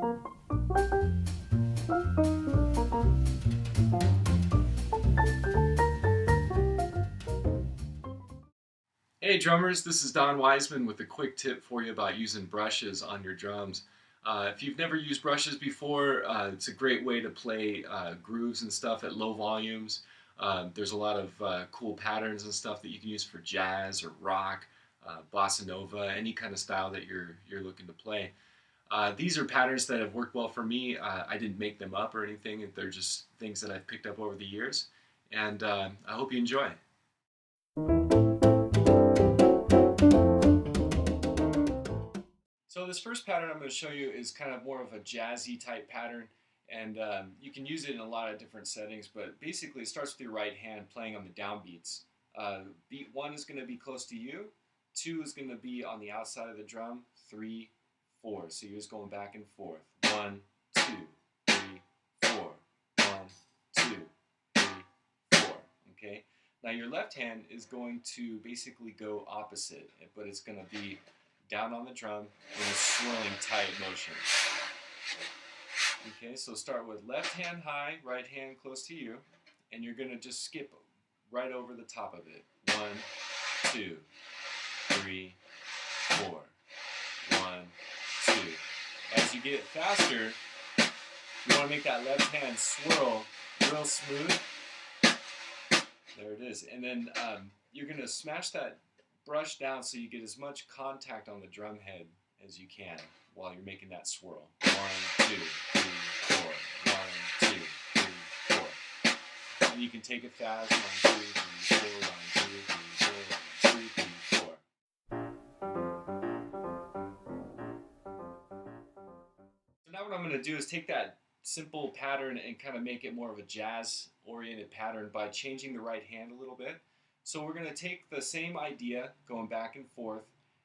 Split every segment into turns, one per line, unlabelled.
Hey drummers, this is Don Wiseman with a quick tip for you about using brushes on your drums. If you've never used brushes before, it's a great way to play grooves and stuff at low volumes. There's a lot of cool patterns and stuff that you can use for jazz or rock, bossa nova, any kind of style that you're looking to play. These are patterns that have worked well for me. I didn't make them up or anything. They're just things that I've picked up over the years, and I hope you enjoy. So this first pattern I'm going to show you is kind of more of a jazzy type pattern, and you can use it in a lot of different settings, but basically it starts with your right hand playing on the downbeats. Beat 1 is going to be close to you, 2 is going to be on the outside of the drum, 3, 4. So you're just going back and forth. 1, 2, 3, 4. 1, 2, 3, 4. Okay? Now your left hand is going to basically go opposite, but it's going to be down on the drum in a swirling tight motion. Okay, so start with left hand high, right hand close to you, and you're going to just skip right over the top of it. 1, 2, 3, 4. 1, 2. As you get faster, you want to make that left hand swirl real smooth. There it is. And then you're going to smash that brush down so you get as much contact on the drum head as you can while you're making that swirl. 1, 2, 3, 4. 1, 2, 3, 4. And you can take it fast. 1, 2, 3, 4. 1, 2, 3, 4. 1, 2, 3, 4. So now what I'm going to do is take that simple pattern and kind of make it more of a jazz-oriented pattern by changing the right hand a little bit. So we're going to take the same idea, going back and forth,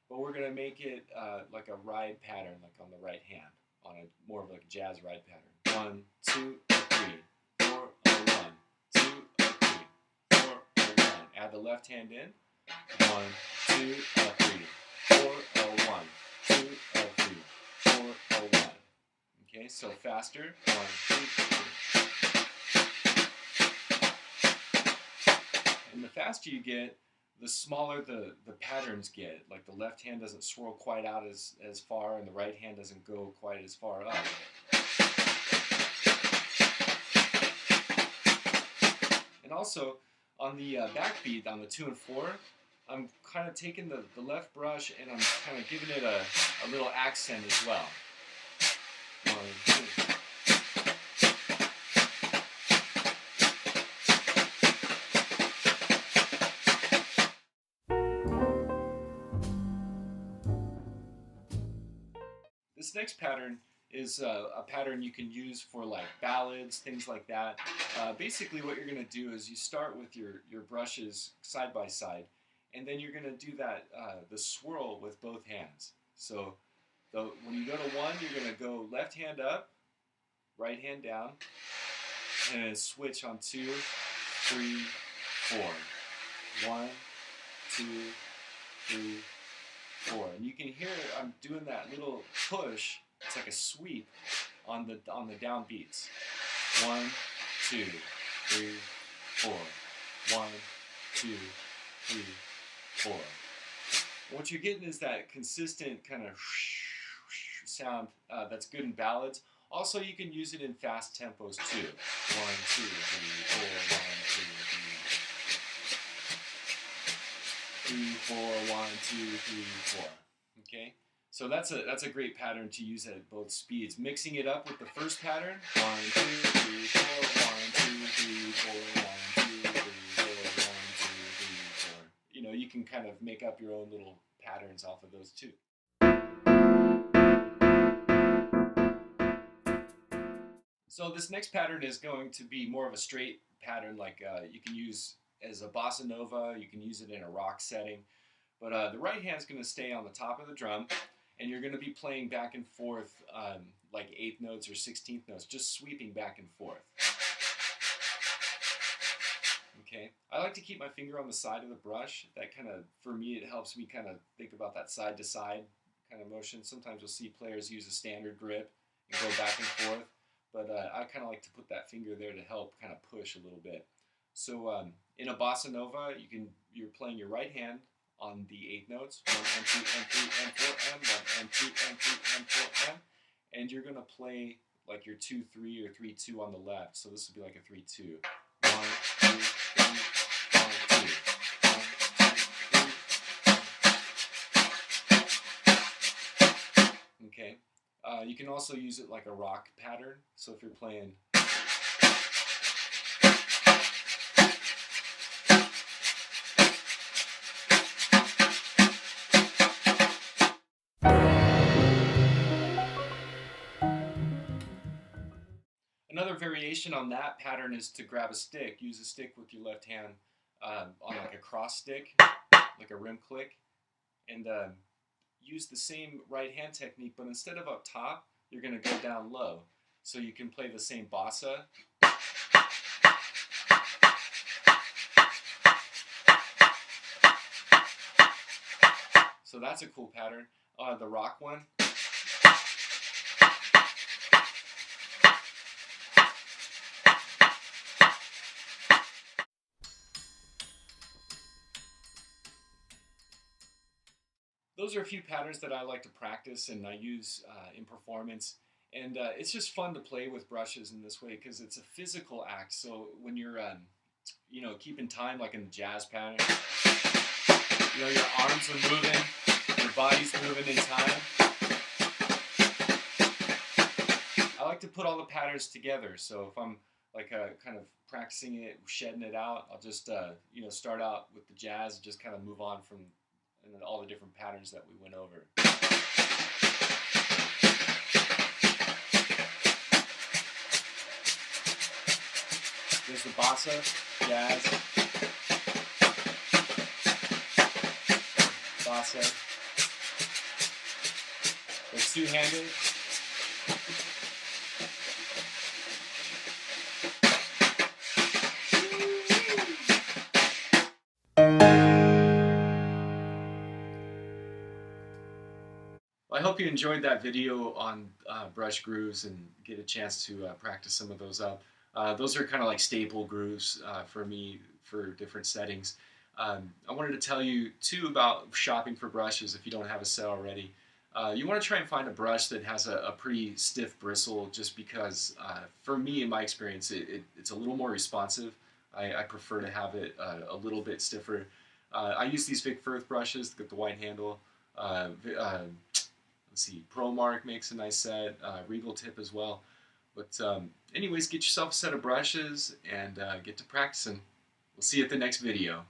but we're going to make it like a ride pattern, like on the right hand, on a more of like a jazz ride pattern. 1, 2, 3, 4, 1, 2, 3, 4, 1. Add the left hand in. 1, 2, 3, 4, 1, 2, 3, 4, 1. Okay, so faster. 1, 2, 3. And the faster you get, the smaller the patterns get. Like the left hand doesn't swirl quite out as far, and the right hand doesn't go quite as far up. And also, on the backbeat, on the 2 and 4, I'm kind of taking the left brush and I'm kind of giving it a little accent as well. 1, 2. This next pattern is a pattern you can use for like ballads, things like that. Basically what you're going to do is you start with your brushes side by side, and then you're going to do that the swirl with both hands. So when you go to 1, you're going to go left hand up, right hand down, and switch on 2, 3, 4. 1, 2, 3, 4. And you can hear I'm doing that little push. It's like a sweep on the down beats. 1, 2, 3, 4. 1, 2, 3, 4. What you're getting is that consistent kind of sound that's good in ballads. Also, you can use it in fast tempos too. 1, 2, 3, 4. 1, 2, 3, 4. 1, 2, 3, 4. Okay, so that's a great pattern to use at both speeds. Mixing it up with the first pattern. 1, 2, 3, 4. 1, 2, 3, 4. 1, 2, 3, 4. 1, 2, 3, 4. You know, you can kind of make up your own little patterns off of those too. So this next pattern is going to be more of a straight pattern, like you can use as a bossa nova, you can use it in a rock setting. But the right hand's going to stay on the top of the drum, and you're going to be playing back and forth like 8th notes or 16th notes, just sweeping back and forth. Okay, I like to keep my finger on the side of the brush. That kind of, for me, it helps me kind of think about that side to side kind of motion. Sometimes you'll see players use a standard grip, and go back and forth. But I kind of like to put that finger there to help kind of push a little bit. So in a bossa nova, you're playing your right hand on the 8 notes, 1 and 2 and 3 and 4 and 1 and 2 and 3 and 4 and you're gonna play like your 2-3 or 3-2 on the left. So this would be like a 3-2. 1, 2, 3, 1, 2. Okay. You can also use it like a rock pattern. So if you're playing another variation on that pattern is to grab a stick. Use a stick with your left hand on like a cross stick, like a rim click, and use the same right hand technique, but instead of up top, you're going to go down low. So you can play the same bossa. So that's a cool pattern. The rock one. Those are a few patterns that I like to practice and I use in performance. And it's just fun to play with brushes in this way because it's a physical act. So when you're, keeping time like in the jazz pattern, your arms are moving, your body's moving in time. I like to put all the patterns together. So if I'm like kind of practicing it, shedding it out, I'll just start out with the jazz and just kind of move on from all the different patterns that we went over. There's the bossa, jazz, bossa. It's two-handed. I hope you enjoyed that video on brush grooves and get a chance to practice some of those up. Those are kind of like staple grooves for me for different settings. I wanted to tell you too about shopping for brushes if you don't have a set already. You want to try and find a brush that has a pretty stiff bristle just because for me, in my experience, it's a little more responsive. I prefer to have it a little bit stiffer. I use these Vic Firth brushes with the white handle. Let's see, ProMark makes a nice set, Regal tip as well. But anyways, get yourself a set of brushes and get to practicing. We'll see you at the next video.